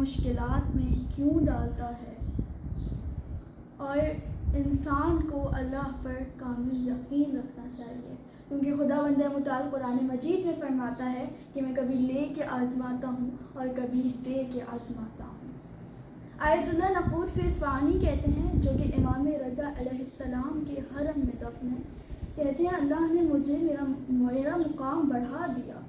مشکلات میں کیوں ڈالتا ہے، اور انسان کو اللہ پر کامل یقین رکھنا چاہیے، کیونکہ خداوند متعال قرآن مجید میں فرماتا ہے کہ میں کبھی لے کے آزماتا ہوں اور کبھی دے کے آزماتا ہوں۔ آیت اللہ نقود فی اصفہانی کہتے ہیں، جو کہ امام رضا علیہ السلام کے حرم میں دفن ہیں، کہتے ہیں اللہ نے مجھے میرا مقام بڑھا دیا،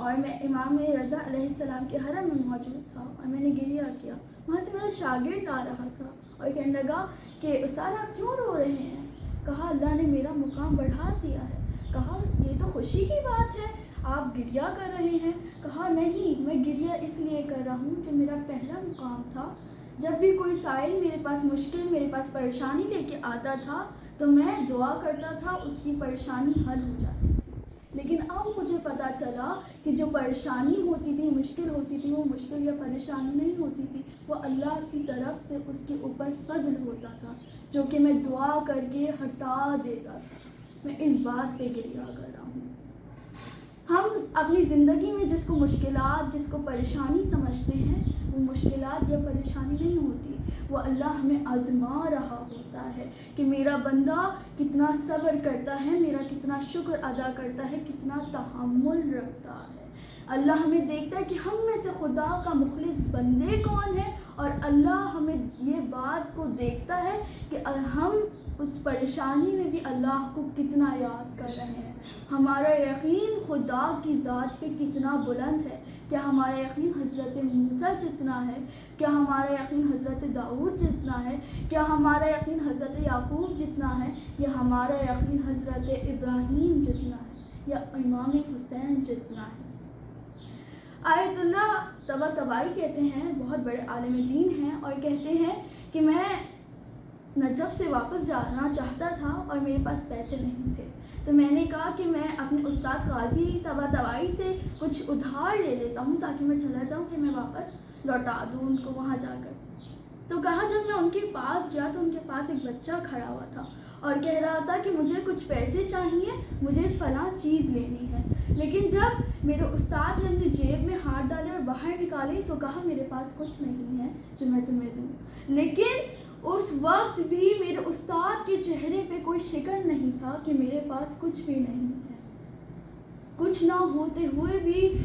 اور میں امام رضا علیہ السلام کے حرم میں موجود تھا اور میں نے گریہ کیا۔ وہاں سے میرا شاگرد آ رہا تھا اور کہنے لگا کہ استاد آپ کیوں رو رہے ہیں؟ کہا اللہ نے میرا مقام بڑھا دیا ہے۔ کہا یہ تو خوشی کی بات ہے، آپ گریہ کر رہے ہیں؟ کہا نہیں، میں گریہ اس لیے کر رہا ہوں کہ میرا پہلا مقام تھا، جب بھی کوئی سائل میرے پاس مشکل، میرے پاس پریشانی لے کے آتا تھا تو میں دعا کرتا تھا، اس کی پریشانی حل ہو جاتی تھی۔ لیکن اب مجھے پتہ چلا کہ جو پریشانی ہوتی تھی، مشکل ہوتی تھی، وہ مشکل یا پریشانی نہیں ہوتی تھی، وہ اللہ کی طرف سے اس کے اوپر فضل ہوتا تھا، جو کہ میں دعا کر کے ہٹا دیتا تھا۔ میں اس بات پہ گریہ کر رہا ہوں۔ ہم اپنی زندگی میں جس کو مشکلات، جس کو پریشانی سمجھتے ہیں، وہ مشکلات یا پریشانی نہیں ہوتی، وہ اللہ ہمیں آزما رہا ہوتا ہے کہ میرا بندہ کتنا صبر کرتا ہے، میرا کتنا شکر ادا کرتا ہے، کتنا تحمل رکھتا ہے۔ اللہ ہمیں دیکھتا ہے کہ ہم میں سے خدا کا مخلص بندے کون ہیں، اور اللہ ہمیں یہ بات کو دیکھتا ہے کہ ہم اس پریشانی میں بھی اللہ کو کتنا یاد کر رہے ہیں۔ ہمارا یقین خدا کی ذات پہ کتنا بلند ہے، کیا ہمارا یقین حضرت موسیٰ جتنا ہے؟ کیا ہمارا یقین حضرت داؤد جتنا ہے؟ کیا ہمارا یقین حضرت یعقوب جتنا ہے، یا ہمارا یقین حضرت ابراہیم جتنا ہے، یا امام حسین جتنا ہے؟ آیت اللہ طباطبائی کہتے ہیں، بہت بڑے عالم دین ہیں، اور کہتے ہیں کہ میں نجف سے واپس جانا چاہتا تھا اور میرے پاس پیسے نہیں تھے، تو میں نے کہا کہ میں اپنے استاد قاضی طباطبائی سے کچھ ادھار لے لیتا ہوں تاکہ میں چلا جاؤں، کہ میں واپس لوٹا دوں ان کو وہاں جا کر۔ تو کہا جب میں ان کے پاس گیا تو ان کے پاس ایک بچہ کھڑا ہوا تھا اور کہہ رہا تھا کہ مجھے کچھ پیسے چاہیے، مجھے فلاں چیز لینی ہے۔ لیکن جب میرے استاد نے اپنی جیب میں ہاتھ ڈالے اور باہر نکالے تو کہا میرے پاس کچھ نہیں ہے جو میں تمہیں دوں۔ لیکن اس وقت بھی میرے استاد کے چہرے پہ کوئی شکن نہیں تھا کہ میرے پاس کچھ بھی نہیں ہے۔ کچھ نہ ہوتے ہوئے بھی